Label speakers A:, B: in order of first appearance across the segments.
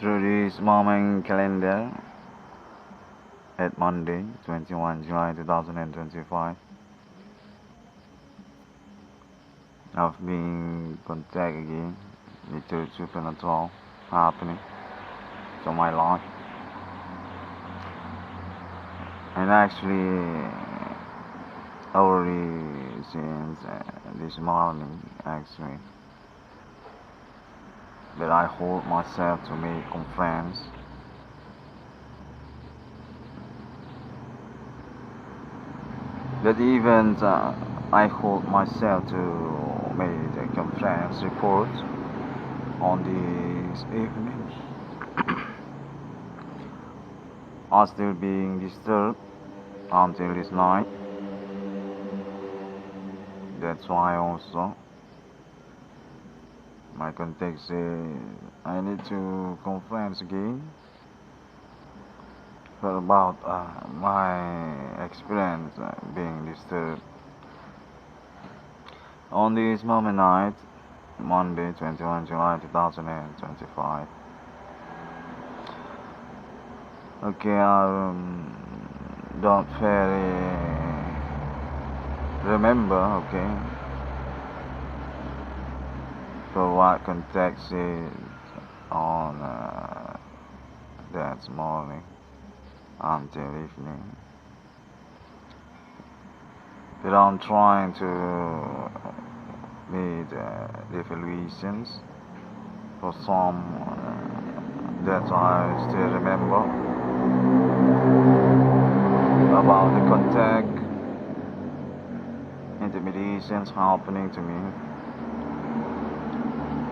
A: Through this moment calendar at Monday, 21 July 2025, I've been contact again with the supernatural happening to my life. And actually, already since this morning, actually, that I hold myself to make conference. That even I hold myself to make a conference report on this evening are still being disturbed until this night. That's why also my context says I need to conference again for about my experience being disturbed on this moment night, Monday, 21 July 2025. Okay, I don't very remember, okay, for what context is on that morning until evening. But I'm trying to make the evaluations for some that I still remember about the contact intimidations happening to me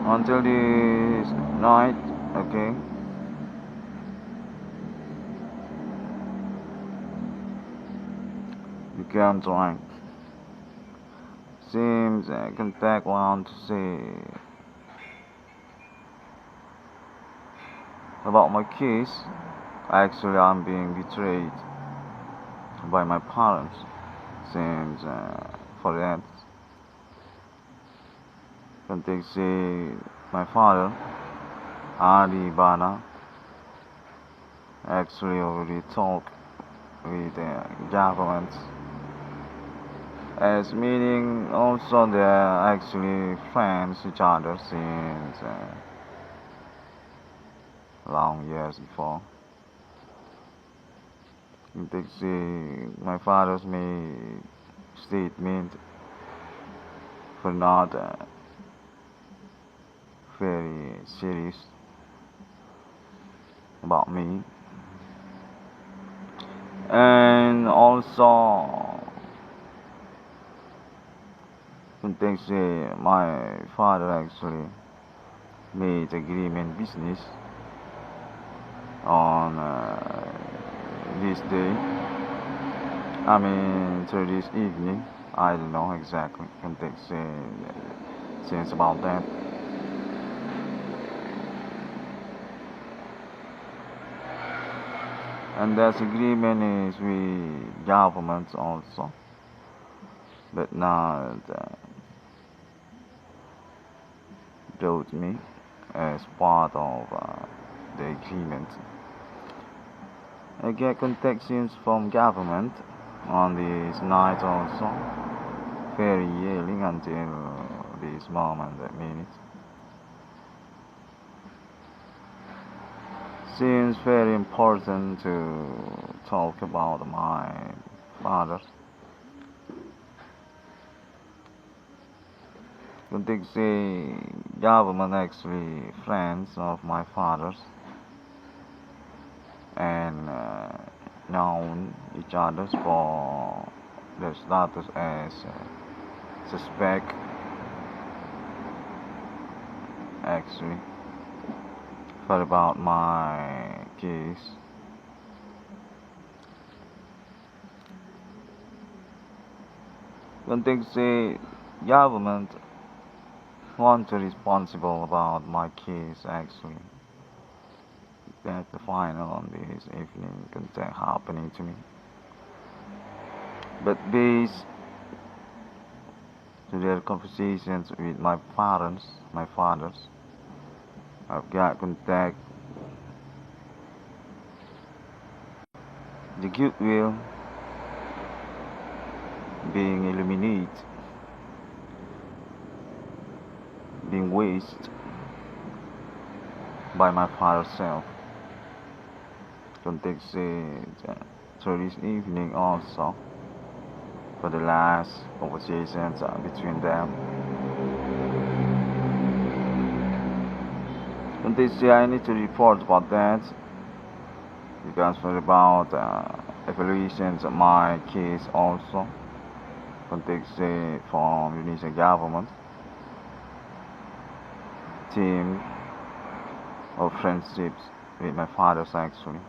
A: until this night, okay. You can try. Seems contact want to say about my case. Actually, I'm being betrayed by my parents. Since for that, contact say my father, BUDHA, actually already talked with the government, as meaning also they're actually friends each other since long years before. They say my father's made statement for not very serious about me, and also they say my father actually made agreement business on this day. I mean, through this evening. I don't know exactly. Context says about that. And that agreement is with governments also, but not told me as part of the agreement. I get contactions from government on this night also, very yelling until this moment, that minute. Seems very important to talk about my father. They say government actually friends of my father's and known each other for their status as suspect actually for about my case. When they say government want to responsible about my case actually, that's the final on this evening contact happening to me. But based to their conversations with my parents, my fathers, I've got contact the goodwill being illuminated, being wasted by my father's self. Context it through this evening also for the last conversations between them. Context I need to report about that because for about evaluations of my case also. Context from Indonesian government team of friendships with my father's actually.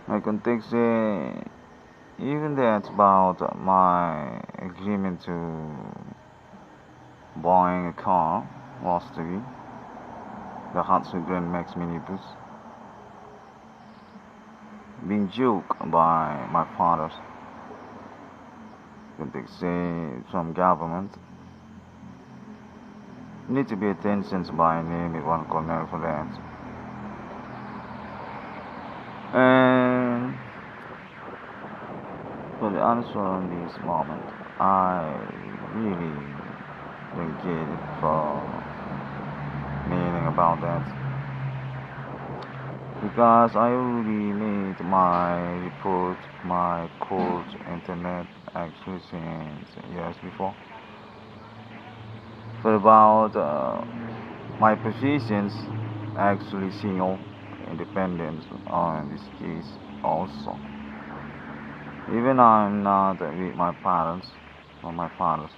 A: My context even that's about my agreement to buying a car was to be the Hatsu Grand Max minibus being joked by my father's context from government. Need to be attention by name in one corner for that. And for the answer on this moment, I really don't get it for meaning about that. Because I already made my report, my course internet actually since years before. For about my positions actually single independence on this case also. Even I'm not with my parents or my fathers,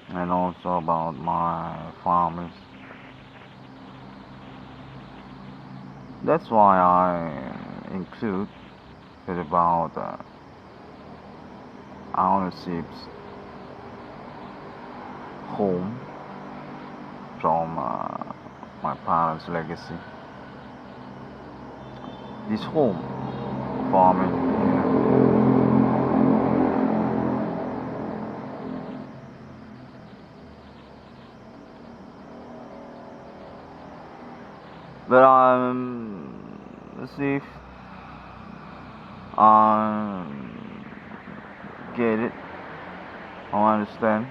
A: and also about my families. That's why I include it about ownerships home from my parents' legacy. This home farming. But let's see if I get it. I understand.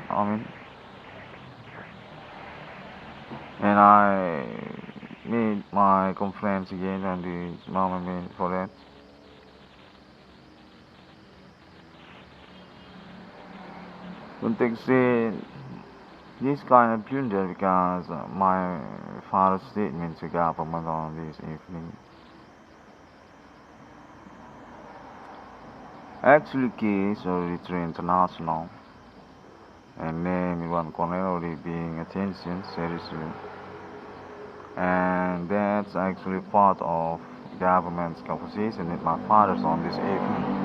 A: And I made my complaints again on this moment for that. Don't take this kind of blunder because my father's statement to government on this evening. Actually, case already through international and name one corner already being attention seriously, and that's actually part of government's conversation with my father's on this evening.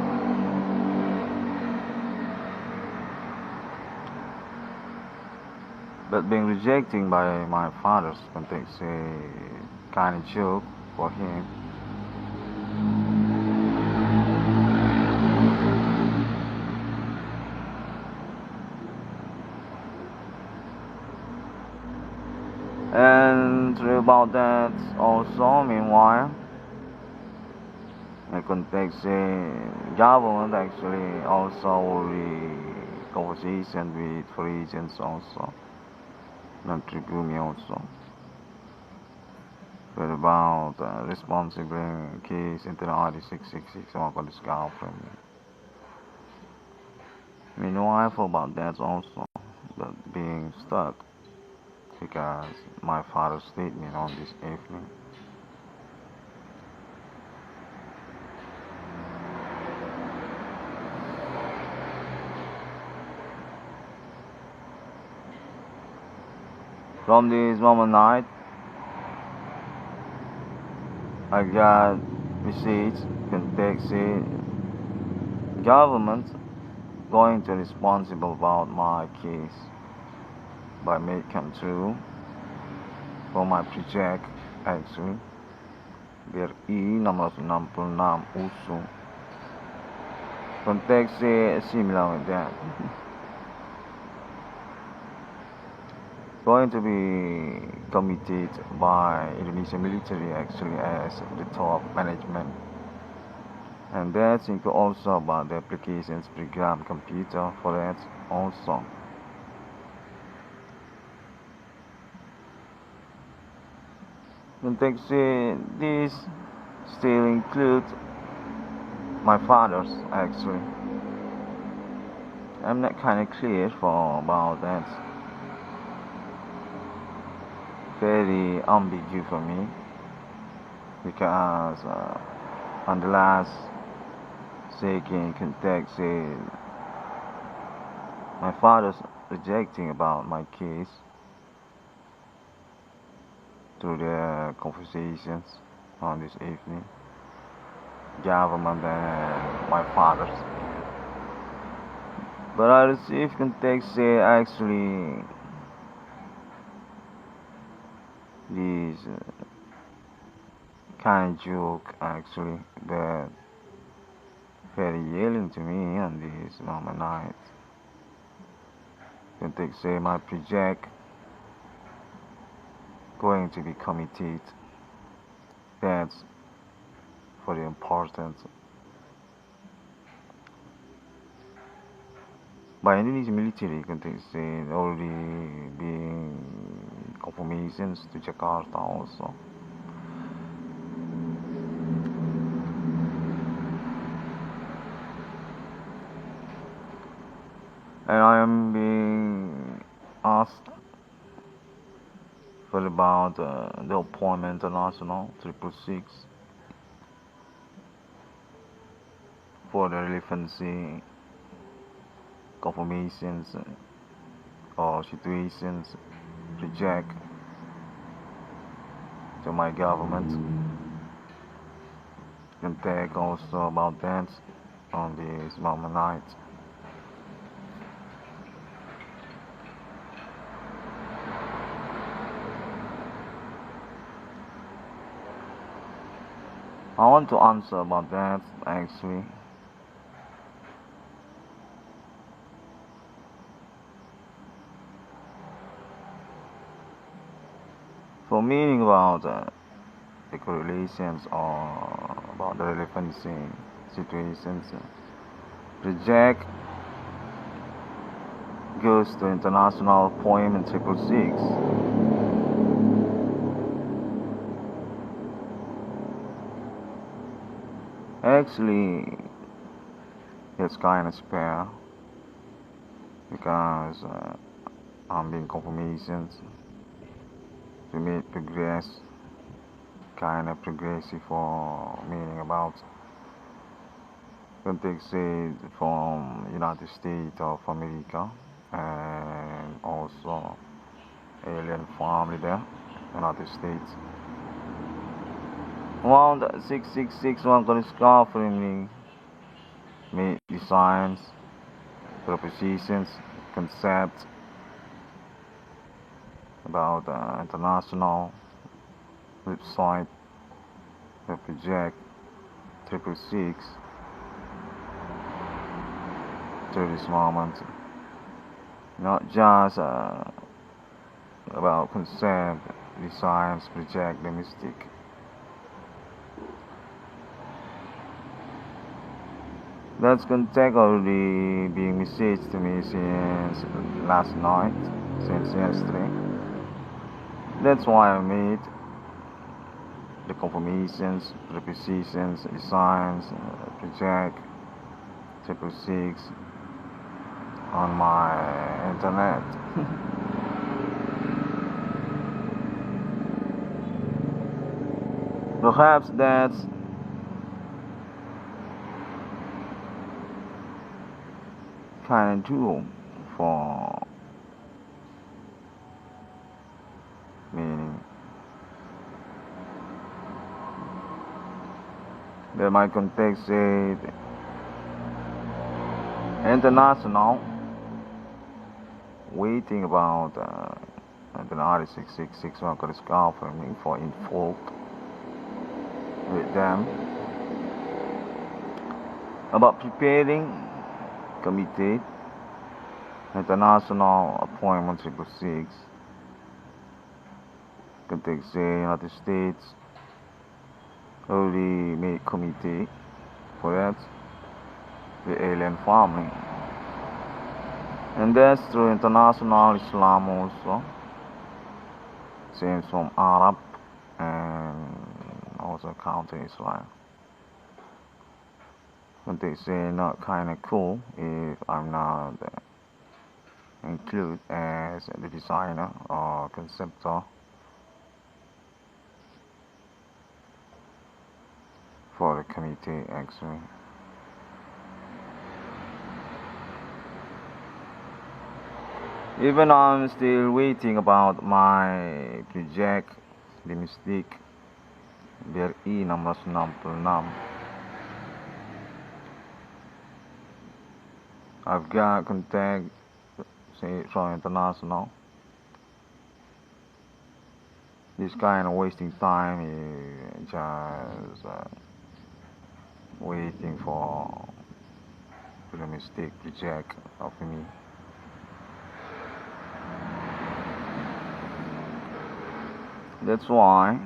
A: But being rejected by my father's context a kind of joke for him. And about that also, meanwhile, the context government actually also the conversation with regions also. TRIPLESIX also. But about responsible case into the RD666 on this government. Meanwhile, for about that also, but being stuck because my father's statement on this evening. From this moment night, I got message contacted government going to responsible about my case by making THRU for my project actually BRI 666 USU. Context similar with that. going to be committed by Indonesian military actually as the top management, and that's include also about the applications program computer for that also. Context this still includes my father's actually. I'm not kind of clear for about that. Very ambiguous for me because on the last second context my father's rejecting about my case through the conversations on this evening, government and my father's. But I received context actually this kind of joke actually, but very yelling to me on this moment night. Context my project going to be committed. That's very important. By Indonesian military context already being confirmations to Jakarta also. And I am being asked for about the appointment international TRIPLESIX for the relevancy confirmations or situations project to my government. Can take also about that on this moment night. I want to answer about that actually. For meaning about the correlations or about the relevancy situations, project goes to international appointment TRIPLESIX. Actually, it's kind of spare because I'm being confirmations to make progress, kind of progressive for meaning about context from United States of America and also alien family there, United States. Around 6661 discovering made designs, propositions, concepts about international website, the project TRIPLESIX to this moment. Not just about concept, designs, project, domestic. That's contact already being messaged to me since last night, since yesterday. That's why I made the confirmations, prepositions, designs, project, TRIPLESIX on my internet. Perhaps that's kind of tool for meaning that my context said international waiting about the RI6661 could confirming for info with them about preparing committee international appointment TRIPLESIX contains the United States already made committee for that, the alien family. And that's through international Islam also, same from Arab and also counter Islam. But they say not kind of cool if I'm not included as the designer or conceptor for the committee actually. Even I'm still waiting about my project, the Mystic BRI nomor 96. I've got contact from international. This kind of wasting time is just waiting for the Mystic project of me. That's why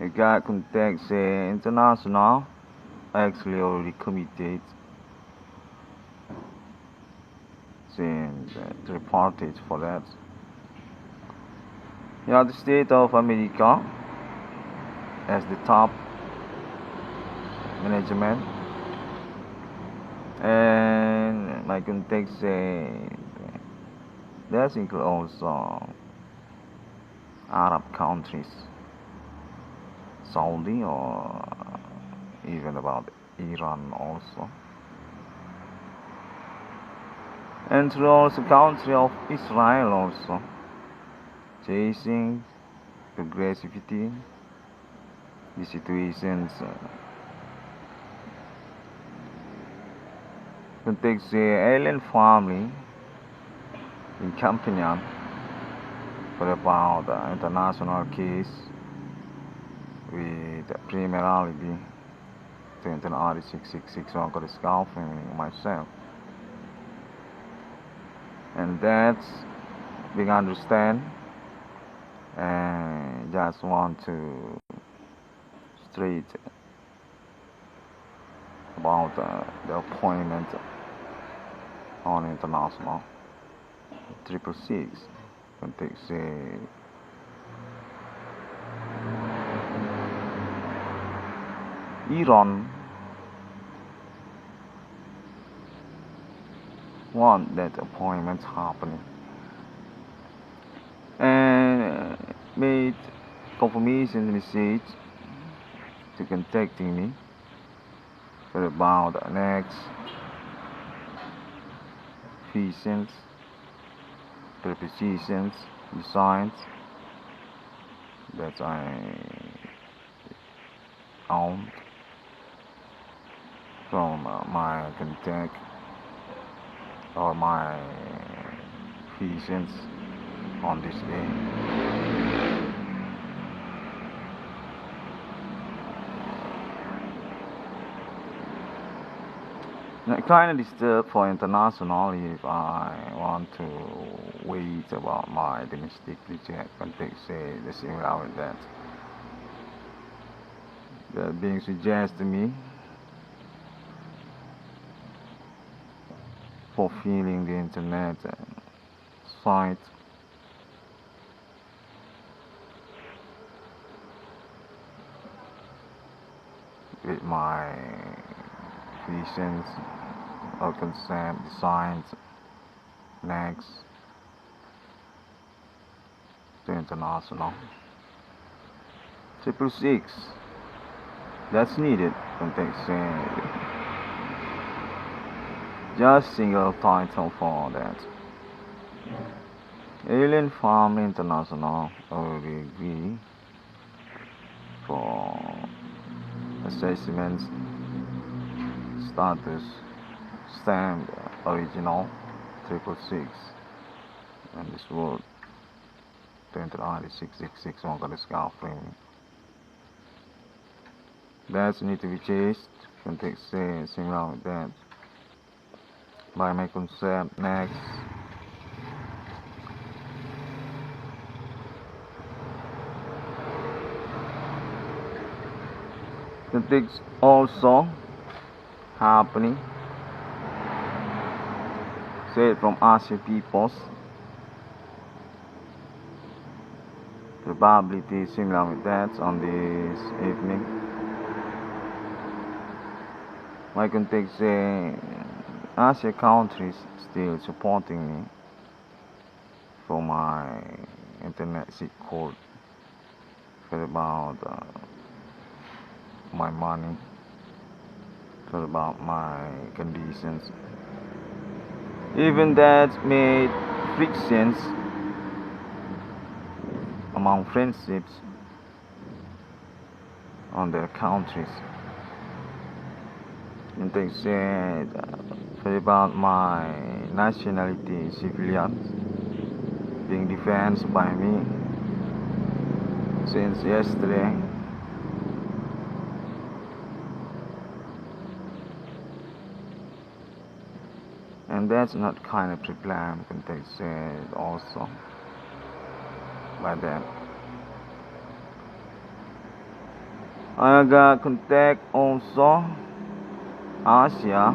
A: I got contact international. Actually already committed since 3 parties for that. The States of America as the top management, and my contact that includes also Arab countries, Saudi or even about Iran also, and through also country of Israel also, chasing progressivity, the situations context the alien family in companion for about the international case with primarily to internal 666 on the scalp and myself, and that's being understand, and just want to straight about the appointment on international TRIPLESIX context Iran want that appointment happening, and made confirmation message to contacting me for about the next visions, prepositions, designs that I owned from my contact or my visions on this day. Kind of disturbed for international if I want to wait about my domestic project context the similar with that. That being suggested to me fulfilling the internet site with my visions or concept designs next to international TRIPLESIX that's needed context just single title for that. Alien Farm International already agree for assessments status stamp original TRIPLESIX and this word 666 on the scale frame. That's need to be chased context similar with that by my concept next The things also happening, say from Asian peoples, probability similar with that on this evening. I can take say Asian countries still supporting me for my internet seat code for about my money, for about my conditions. Even that made frictions among friendships on their countries. And they said for about my nationality, civilians being defended by me since yesterday. And that's not kind of problem, can they said also by them. I got contact also Asia,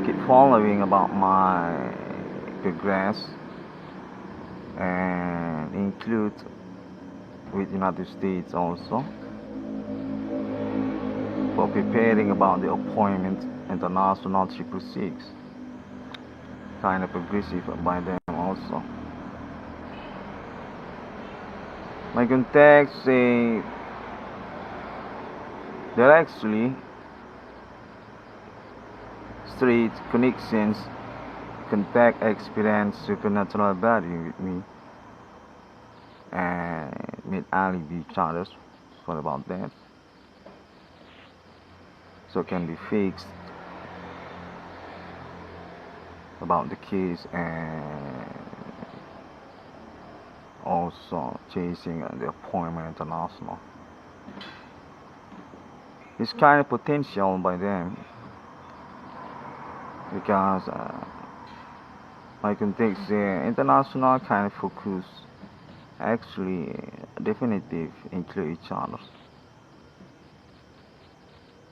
A: keep following about my progress and include with United States also for preparing about the appointment international TRIPLESIX, kind of progressive by them also. My contacts say there are actually straight connections, contact experience supernatural body with me and meet alibi each other for about that, so it can be fixed about the case and also chasing the appointment international. It's kind of potential by them because I can take the international kind of focus actually definitive include each other.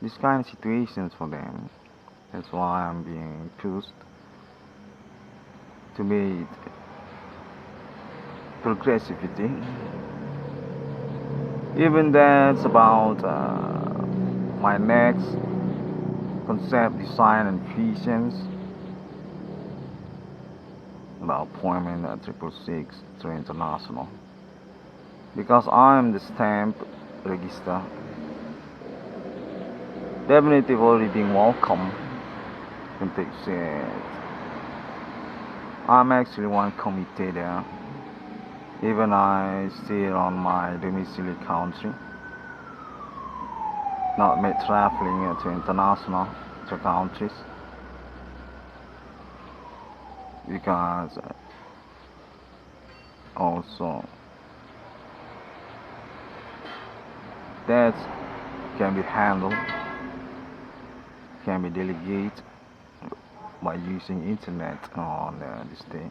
A: This kind of situations for them, that's why I'm being pushed to make progressivity. Even that's about my next concept design and visions about appointment at TRIPLESIX through international, because I'm the stamp register definitely already being welcome. Can take it. I'm actually one committee there, even I still on my domicile country, not made traveling to international to countries, because also that can be handled, can be delegated by using internet on this day.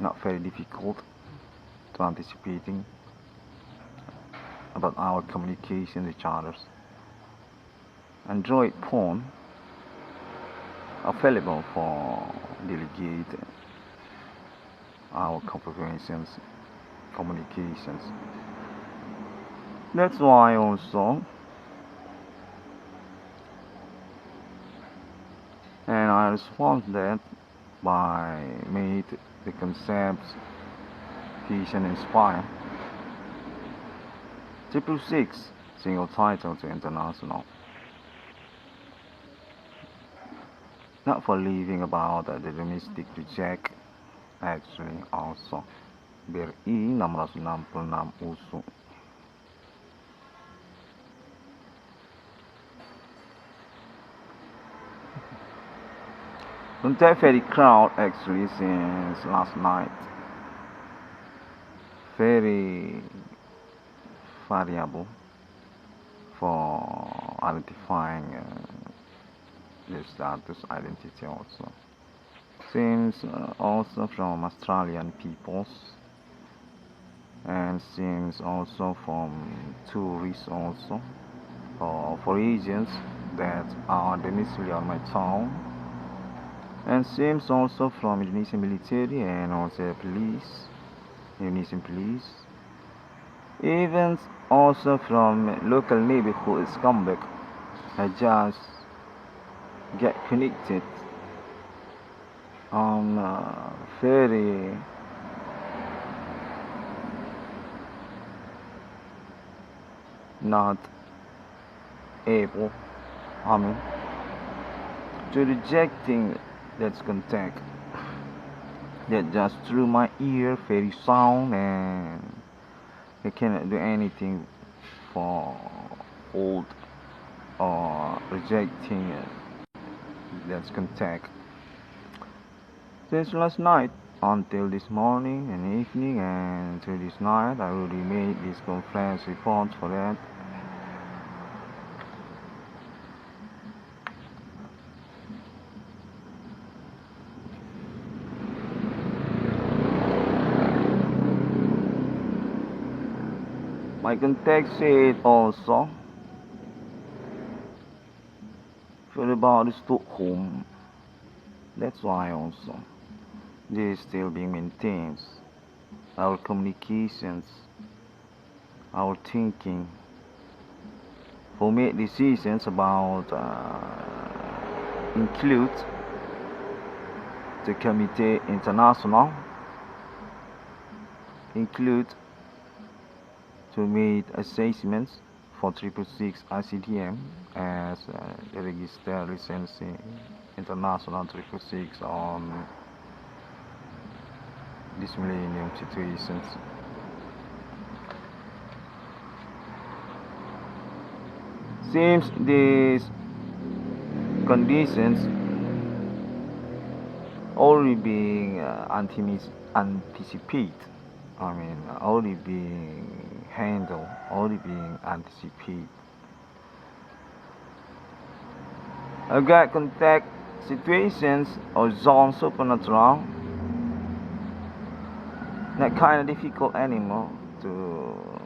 A: Not very difficult to anticipating about our communication with each others. Android phone available for delegate our communications. That's why also, and I respond that by made the concepts vision inspire TRIPLESIX single title to international, not for leaving about the domestic reject actually also BRI 666 USU. Don't have very crowd actually since last night. Very variable for identifying the status identity also. Seems also from Australian peoples and seems also from tourists also, or for agents that are domiciliary on my town, and seems also from Indonesian military and also police, Indonesian police, even also from local neighborhood scumbag. I just get connected on very not able, to rejecting that contact that just through my ear very sound, and I cannot do anything for old or rejecting that contact since last night until this morning and evening, and through this night I already made this conference report for that. My contact said also for about Stockholm. That's why also this is still being maintained. Our communications, our thinking, for make decisions about include the Committee International, include to make assessments for TRIPLESIX Icdm as the registered license international TRIPLESIX on these millennium situations. Seems these conditions already being anticipated. Already being handled, already being anticipated. I got contact situations or zones supernatural, not kind of difficult anymore to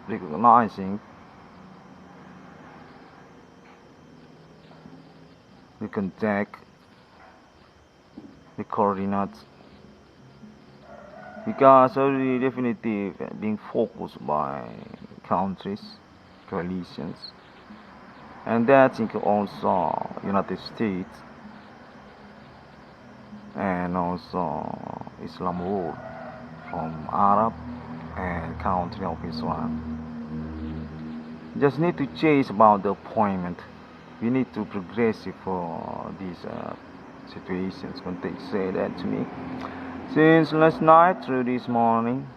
A: recognizing the contact, the coordinates, because already definitive being focused by countries, coalitions, and that includes also United States and also Islam world from Arab and country of Islam. Just need to chase about the appointment. We need to progress for these situations. When they say that to me since last night through this morning,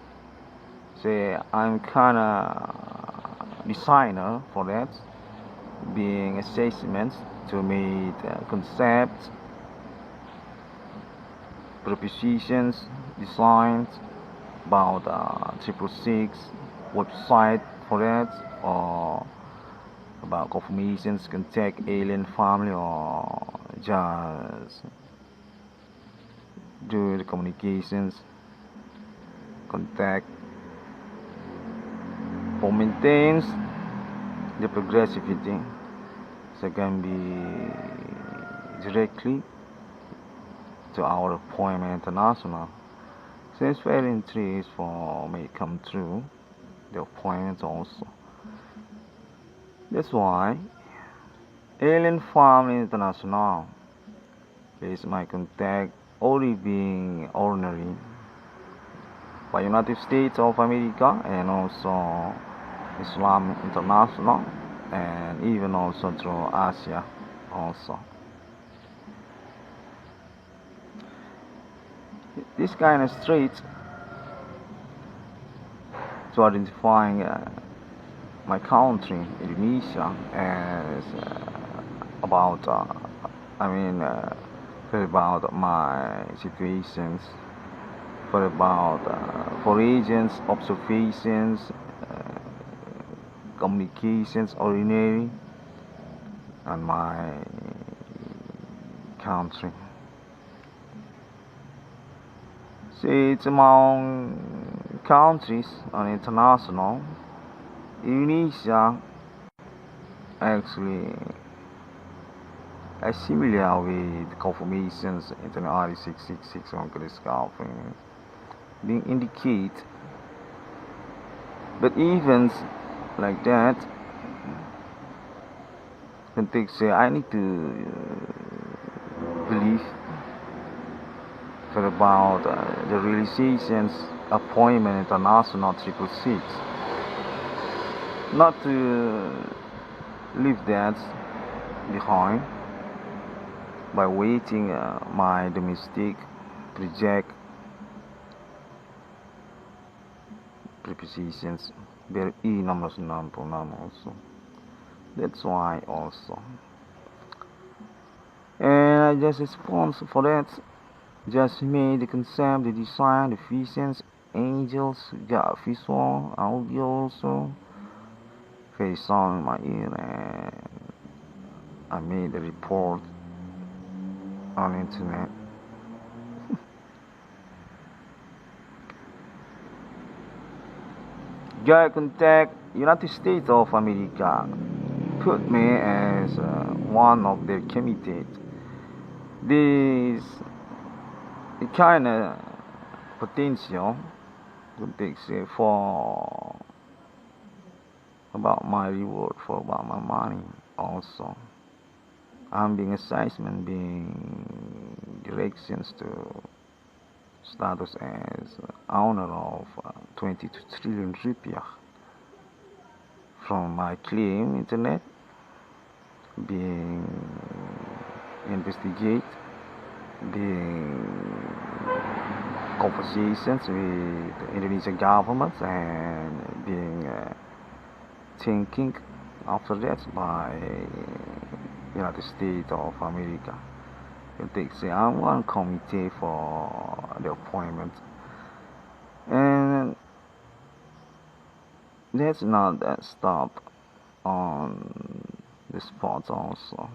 A: say I'm kinda designer for that, being assessments to make concepts, propositions, designs about TRIPLESIX website for that, or about confirmations, contact alien family, or just do the communications, contact, for maintains the progressivity, so can be directly to our appointment international. Since very intrigued for may come through the appointment also. That's why Alien Family International is my contact only being ordinary by United States of America and also Islam International, and even also through Asia also. This kind of traits to identifying my country, Indonesia, as about for about my situations, for about for agents, observations, communications, ordinary, and my country. See, it's among countries on international, Indonesia actually is similar with confirmations in the RE666 on discovery being indicate, but events like that can take say I need to believe for about the realizations appointment international 666, not to leave that behind by waiting my domestic project prepositions very number 96 also. That's why also. And I just respond for that. Just made the concept, the design, the visions, angels, got visual, audio also. Face on my ear, and I made a report on internet. Guy contact United States of America put me as one of their committed. This kind of potential for about my reward, for about my money also. I'm being assessment, being directions to status as owner of 22 trillion rupiah from my claim internet, being investigate, being conversations with the Indonesian government, and being thinking after that by United States of America. I'm one committee for the appointment, and that's not that stop on the spot also.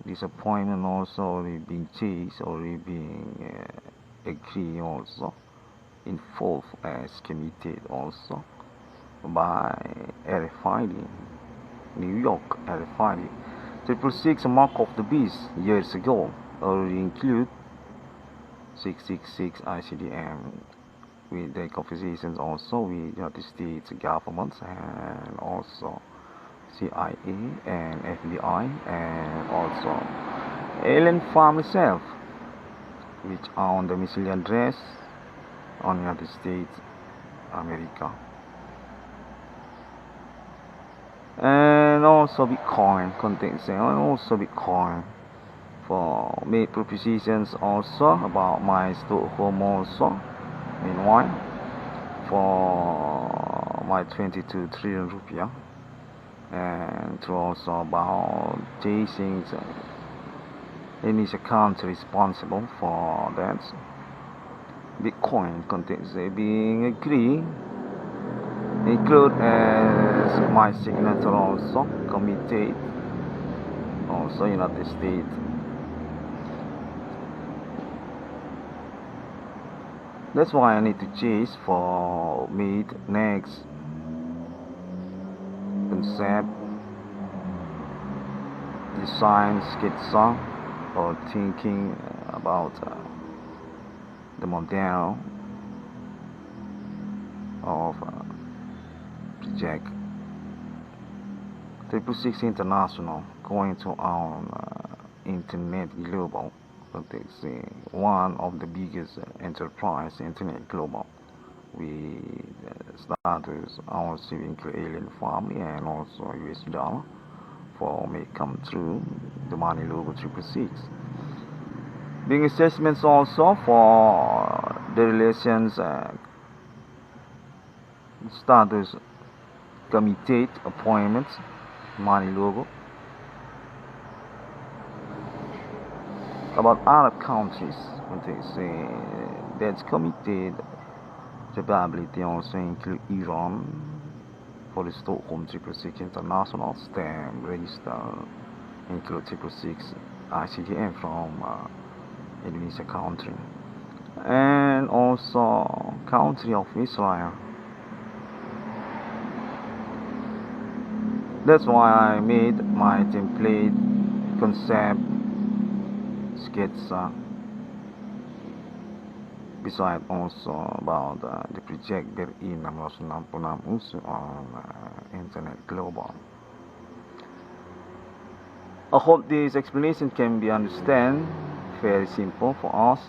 A: This appointment also already being changed, already being agreed also, involved as committed also by RFID, New York RFID. 666 mark of the beast years ago already include 666 Icdm with the conversations also with United States governments and also CIA and FBI and also alien farm itself, which own the missile address on United States America, and also Bitcoin contains and also Bitcoin for made propositions also about my Stockholm also. Meanwhile, for my 22 trillion rupiah, and to also about chasing Indonesia country responsible for that. Bitcoin contains being agreed, include as my signature also committed, also United States. That's why I need to chase for meet next concept, design, sketch or thinking about the model of project 666 International going to our internet global. One of the biggest enterprise internet global with status our civil alien family and also US dollar for may come through the money logo 666. Being assessments also for the relations status committed appointments money logo about Arab countries, that's committed capability also include Iran for the Stockholm 666 international stamp register, include 666 Icdm from Indonesia country, and also country of Israel That's why I made my template concept sketch beside also about the project BRI 666 unsur on internet global. I hope this explanation can be understood very simple for us,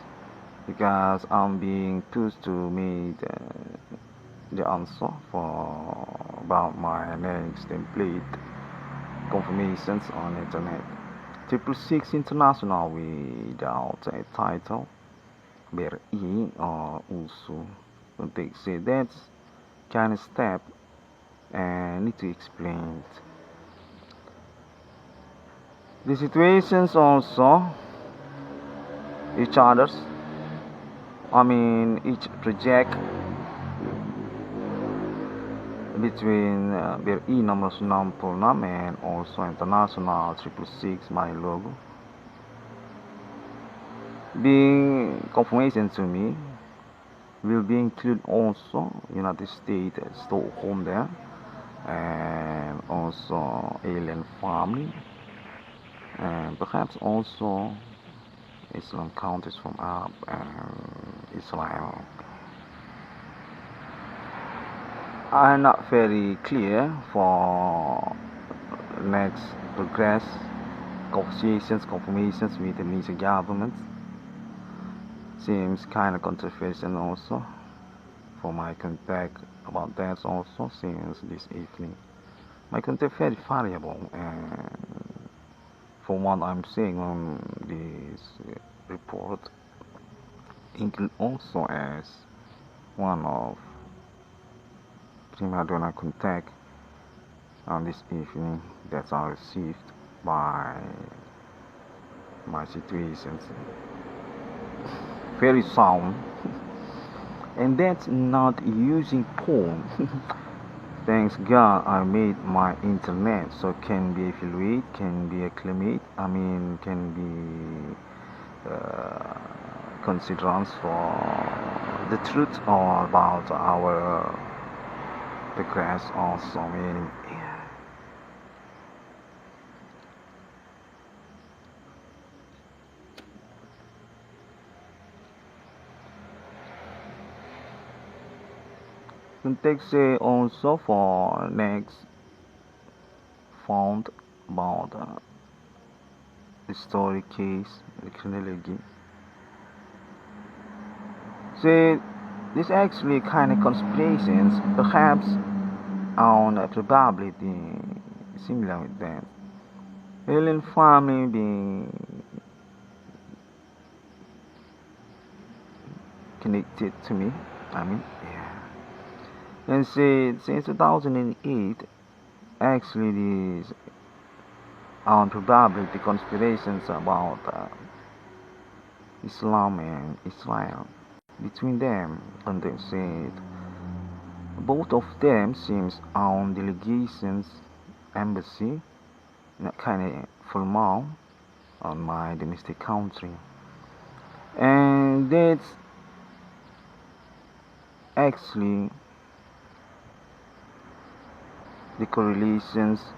A: because I'm being pushed to make the answer for about my next template confirmations on internet. TRIPLESIX International without a title, BRI or also don't take say that's kind of step and need to explain it. The situations also each others, each project between BRI 666 and also international TRIPLESIX, my logo, being confirmation to me will be include also United States, Stockholm there, and also alien family, and perhaps also Islam countries from Arab and Israel. I'm not very clear for next progress conversations, confirmations with the Indonesian government. Seems kind of controversial also for my contact about that also since this evening. My contact very variable, and from what I'm seeing on this report include also as one of prima donna contact on this evening that I received by my situations. Very sound, and that's not using porn. Thanks God I made my internet so can be evaluate, can be acclimate, can be considerance for the truth or about our progress also, meaning context also for next found about the story case, the chronology. So this actually kind of conspiracies, perhaps on a probability similar with that. Alien family being connected to me, and since 2008, actually these probability conspirations about Islam and Israel between them, and they said both of them seems on delegations embassy, not kind of formal on my domestic country, and that's actually the correlations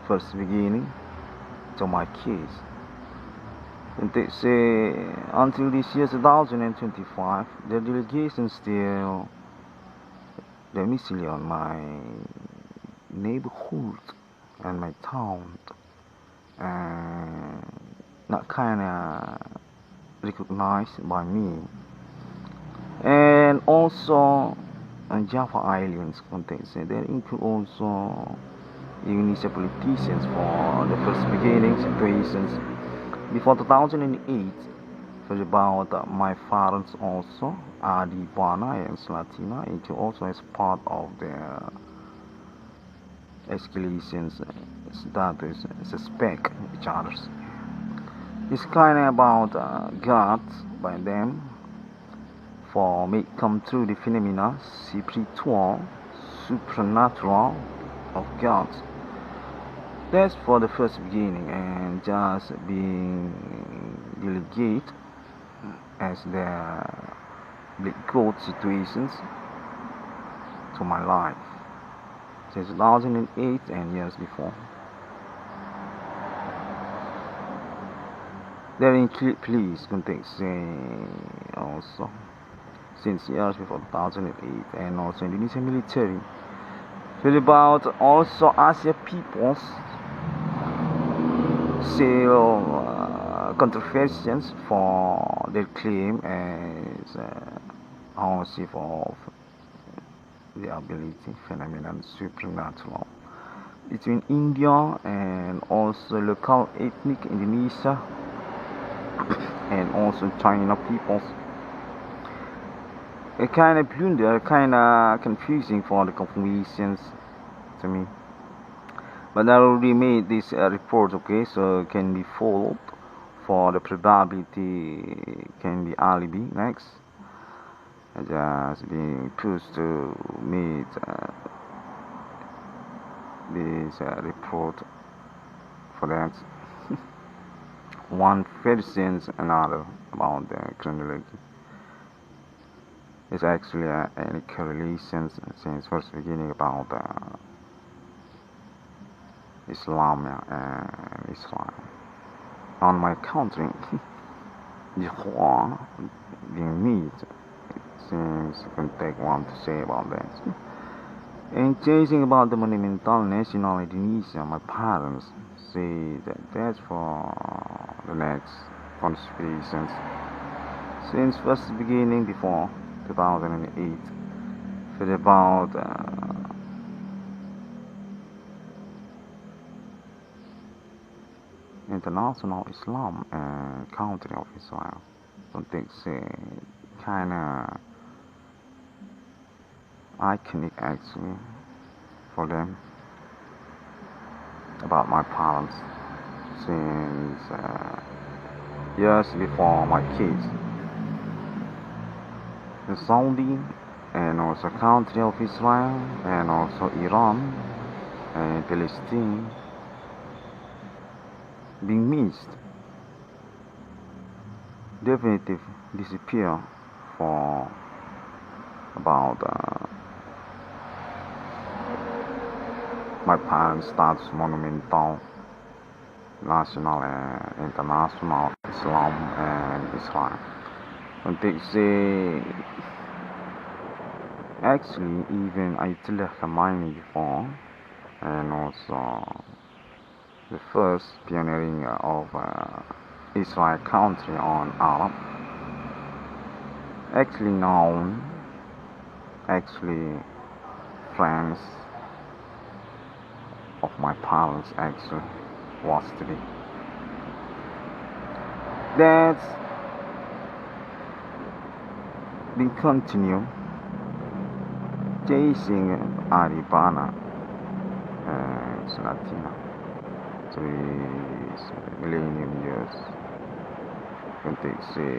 A: first beginning to my case. And they say until this year 2025, the delegation still domicile on my neighborhood and my town, and not kind of recognized by me. And also on Java Islands context, there include also Indonesia politicians for the first beginning situations before 2008. For about my parents also Adibana and Slatina, it also as part of the escalations status suspect each others. This kind of about God by them for make come through the phenomena spiritual, supernatural of God. That's for the first beginning, and just being delegate as the big growth situations to my life. since 2008 and years before. There in please context also since years before 2008, and also Indonesian military feel about also Asia peoples still controversies for their claim as ownership of the ability phenomenon supernatural between India and also local ethnic Indonesia and also China peoples. A kind of blunder, kind of confusing for the confirmations to me. But I already made this report, okay, so it can be followed for the probability can be alibi next. I just being pushed to meet this report for that. One versus another about the chronology. It's actually any correlations since first beginning about Islam and Islam. On my country, the Quran being meet, it seems you can take one to say about that. And chasing about the monumental national Indonesia, my parents say that that's for the next conspirations. Since first beginning before 2008, for about international Islam and country of Israel. Don't think say kinda iconic actually for them about my parents since years before my kids. The Saudi and also country of Israel and also Iran and Palestine being missed, definitive disappear for about my parents starts monumental national and international Islam and Israel. And they say actually even Ayatollah Khamenei before and also the first pioneering of Israel country on Arab actually known actually friends of my parents actually was to be. That's been continue chasing Aribana and Latina through millennium years. And they say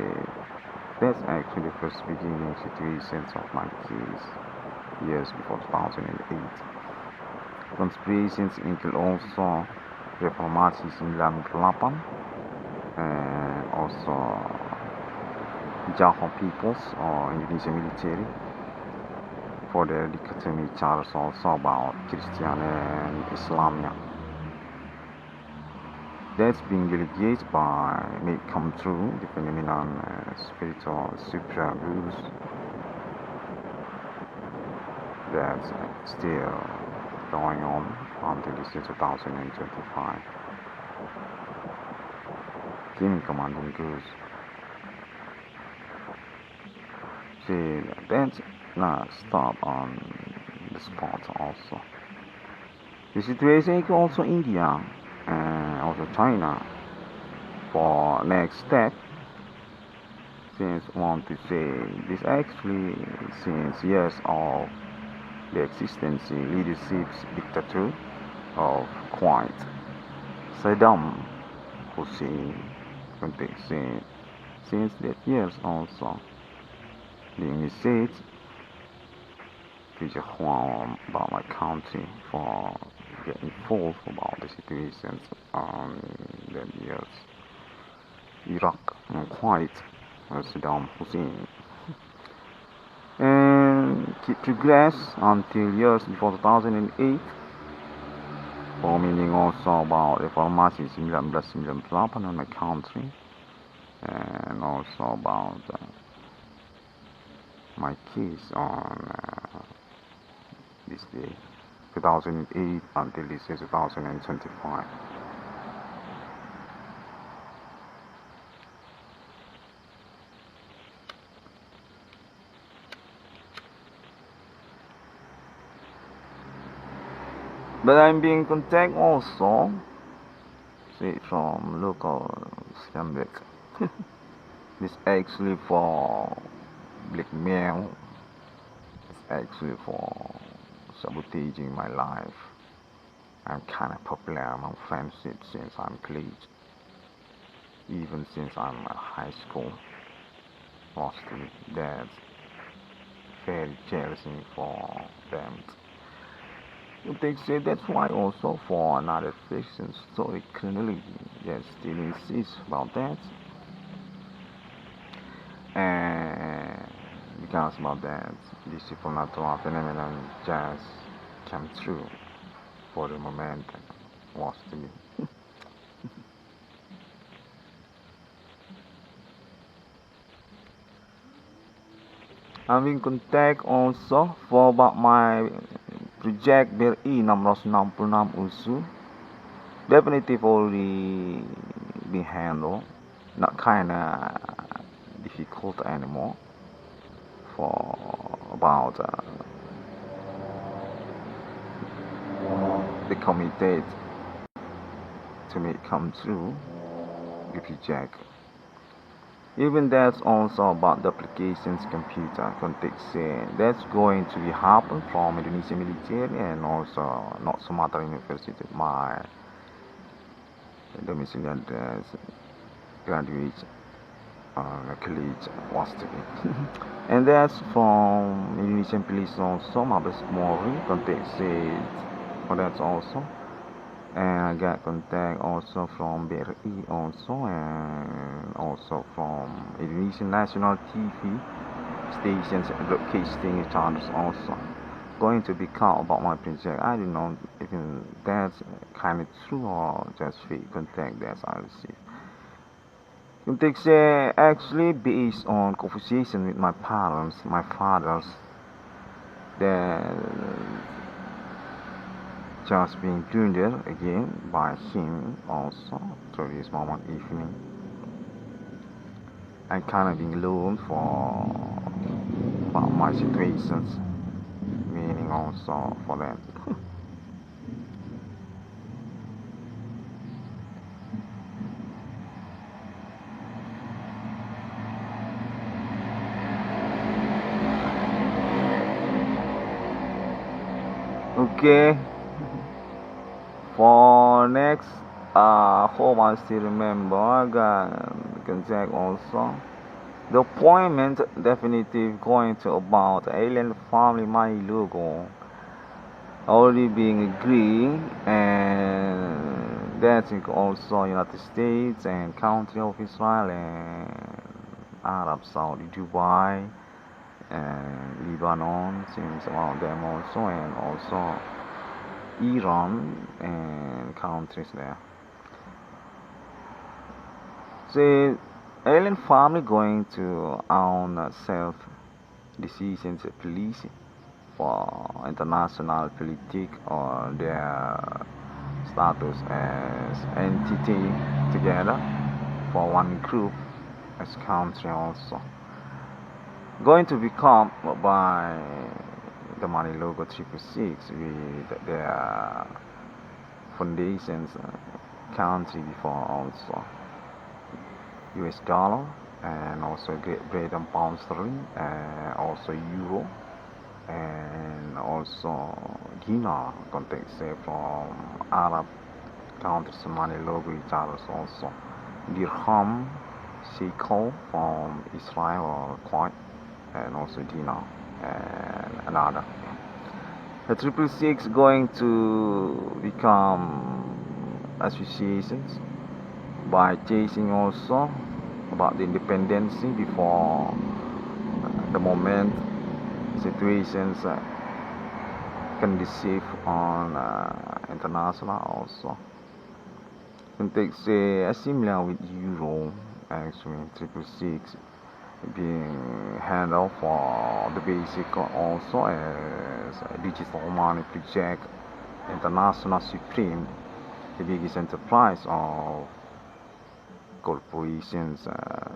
A: that's actually the first beginning situations of my kids years before 2008. Conspirations include also reformasi 98 and also Java peoples or Indonesian military for their dichotomy charts also about Christian and Islam. That's being delegated by may come true the phenomenon spiritual supra rules that's still going on until this year 2025. Team commanding goes. See, that's not stop on the spot also. The situation is also India and also China for next step. Since want to say this actually since years of the existence leadership's dictator of quite Saddam Hussein since that years also being said to just about my country for getting involved about the situations on that years Iraq and quite Saddam Hussein. And keep progress until years before 2008, for meaning also about reformasi 1998 in my country, and also about my case on this day 2008 until this year 2025. But I'm being contacted also, say from local scamback. This actually for blackmail. It's actually for sabotaging my life. I'm kind of popular among friendship since I'm college, even since I'm at high school. Mostly that's very jealousy for them. They say that's why also for another fiction story chronology that still insists about that. And because about that, this supernatural phenomenon just came true for the moment was to me. I'm in contact also for about my project BRI 666 USU. Definitive already been handled. Not kinda difficult anymore for about the committee to make come true the project. Even that's also about the applications computer context. That's going to be happen from Indonesia military and also North Sumatra University, my domiciliary address, graduate college was to be. And that's from Indonesian police also, Mabes Polri context for that also. And I got contact also from BRI also, and also from Indonesian national TV stations broadcasting each other also. Going to become about my project. I don't know if that's kind of true or just fake contact that I received. Contacts actually based on conversation with my parents, my fathers, that just being plundered again by him also through this moment evening. I'm kind of being alone for about my situations, meaning also for that. Okay, for next, hope I still remember. I got contact also. The appointment definitive going to about alien family my logo already being agreed, and that's also United States and country of Israel and Arab Saudi Dubai and Lebanon seems about them also, and also Iran and countries there. See, alien family going to own self decisions police for international politics or their status as entity together for one group as country also. Going to become by the money logo TRIPLESIX with their foundations country before also US dollar and also Great Britain pound sterling and also euro and also dinar context from Arab countries money logo each others also dirham shekel from Israel or quite and also dinar and another. The TRIPLESIX going to become associations by chasing also about the independence before the moment situations conducive on international also. Can take say similar with Euro, actually TRIPLESIX being handled for the basic also as a digital money project. International Supreme, the biggest enterprise of corporations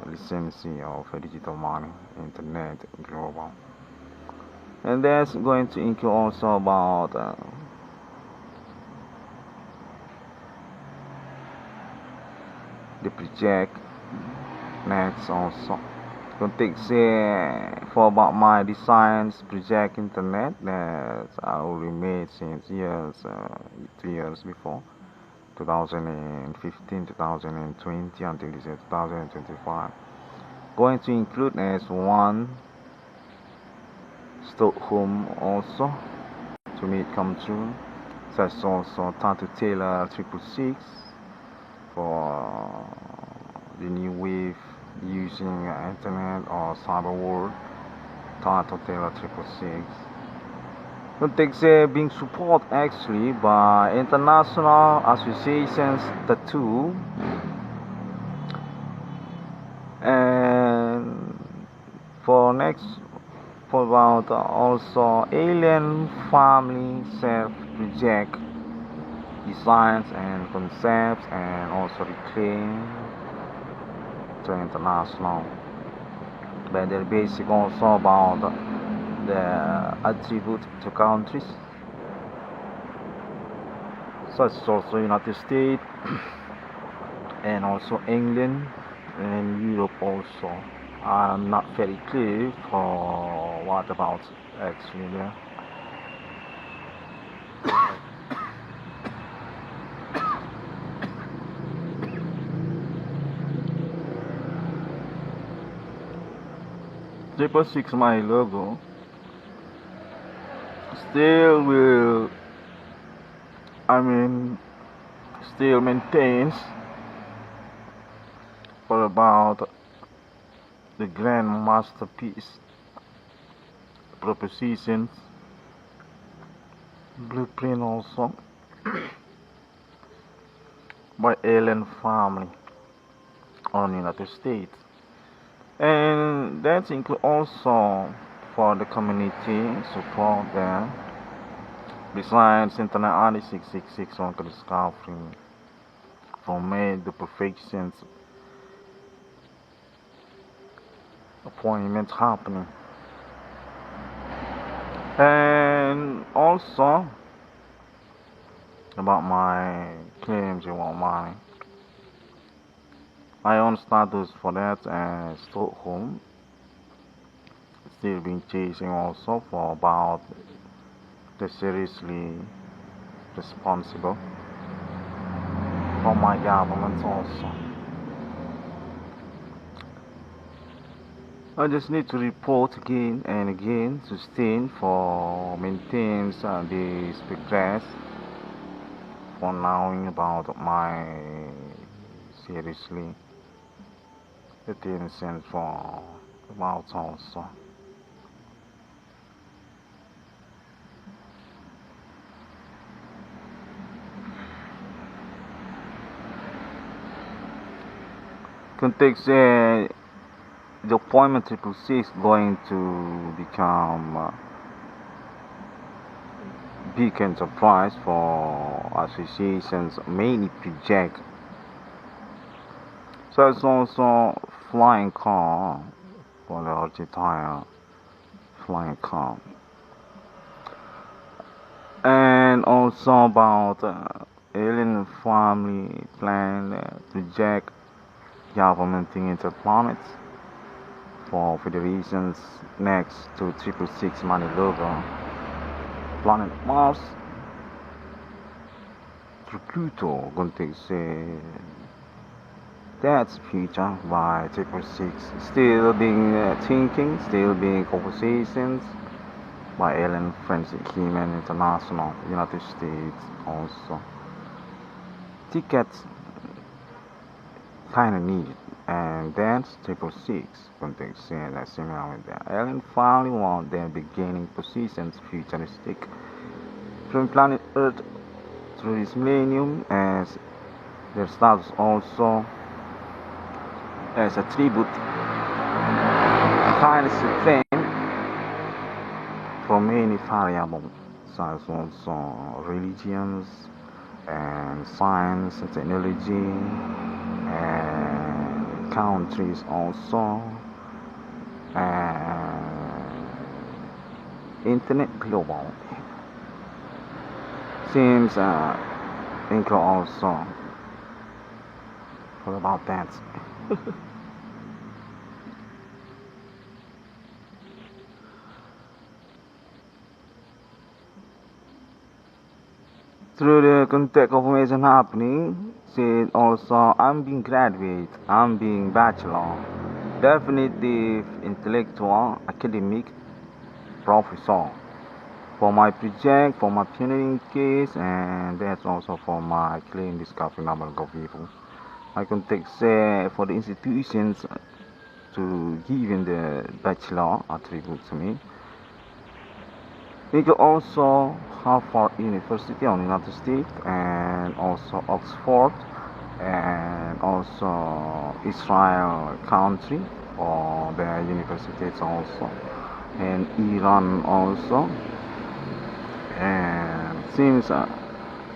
A: licensing of digital money, internet, global. And that's going to include also about the project next also. Context for about my designs project internet that I already made since 2 years before 2015 2020 until this year 2025, going to include as one Stockholm also to make it come true, such also Tattoo Taylor TRIPLESIX for the new wave using internet or cyber world, Tattoo Taylor TRIPLESIX. Context being supported actually by international associations, the THRU, and for next for about also alien family self project designs and concepts and also reclaim to international, but they're basic also about the attribute to countries such as also United States and also England and Europe also. I'm not very clear for what about actually there. TRIPLESIX, my logo, still will, still maintains for about the grand masterpiece propositions blueprint also by alien family on United States, and that include also for the community support there. Besides Internet ID 666 on the discovery from made the perfections appointment happening, and also about my claims you want money. I own status for that as Stockholm, still being chasing also for about the seriously responsible from my government also. I just need to report again and again, sustain for maintains this progress for knowing about my seriously attention for about also. Context the appointment TRIPLESIX going to become big enterprise for associations, mainly project. So it's also flying car for the entire flying car, and also about alien family plan project government thing interplanets for federations next to TRIPLESIX money logo, planet Mars, Pluto, context that's future by TRIPLESIX, still being thinking, still being conversations by alien forensic human international, United States also. Tickets kinda needed and that's TRIPLESIX context similar with that. Alien finally won their beginning positions futuristic from planet Earth through this millennium as their status also as a tribute kind of thing for many variables such as also religions and science and technology and countries also and internet global seems include also what about that. Through the contact confirmation happening, said also I'm being graduate, I'm being bachelor, definitive intellectual, academic, professor. For my project, for my pioneering case, and that's also for my claim discovery number of people. I can take say for the institutions to give in the bachelor attribute to me. We could also Harvard University on the United States and also Oxford and also Israel country for their universities also and Iran also and seems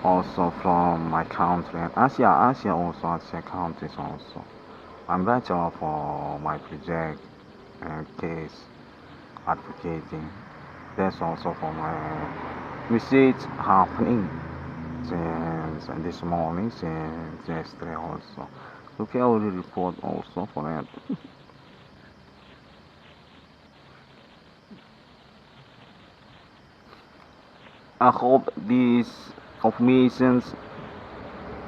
A: also from my country and Asia also Asia countries also. I'm bachelor for my project and case advocating. That's also for my research happening since this morning, since yesterday also. Okay, I will report also for that. I hope these confirmations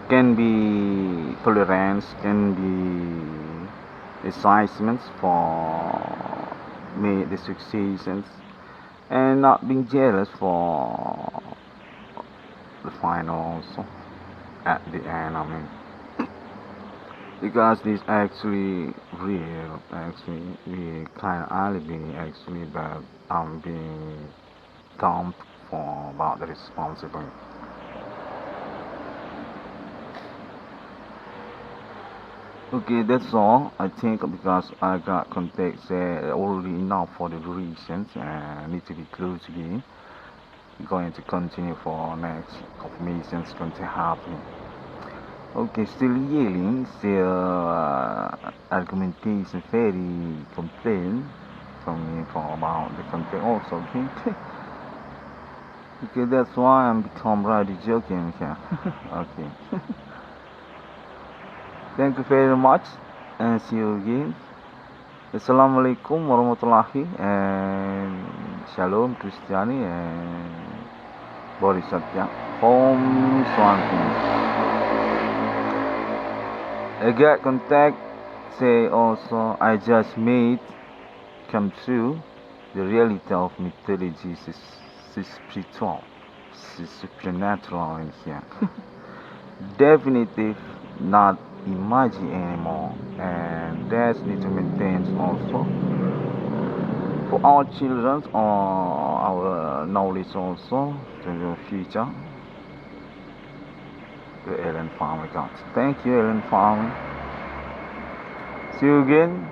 A: can be tolerance, can be excitements for me, the successes. And not being jealous for the final also at the end, I mean, because this actually real, actually we kind of alibi actually that I'm being dumped for about the responsibility. Okay, that's all I think because I got context already enough for the durations and need to be close again. Going to continue for next confirmations going to happen. Okay, still yelling, still argumentation very complain from me for about the content also, okay? Okay, that's why I'm become really joking here. Okay. Thank you very much and see you again. Assalamualaikum warahmatullahi and Shalom Kristiani and Bodhisattva. Om Shanti. I got contact say also I just made come true the reality of mythology is spiritual, is supernatural in here. Definitive not imagine anymore, and that's need to maintain also for our children or our knowledge also to the future. The Ellen Farmer God. Thank you, Ellen Farmer. See you again.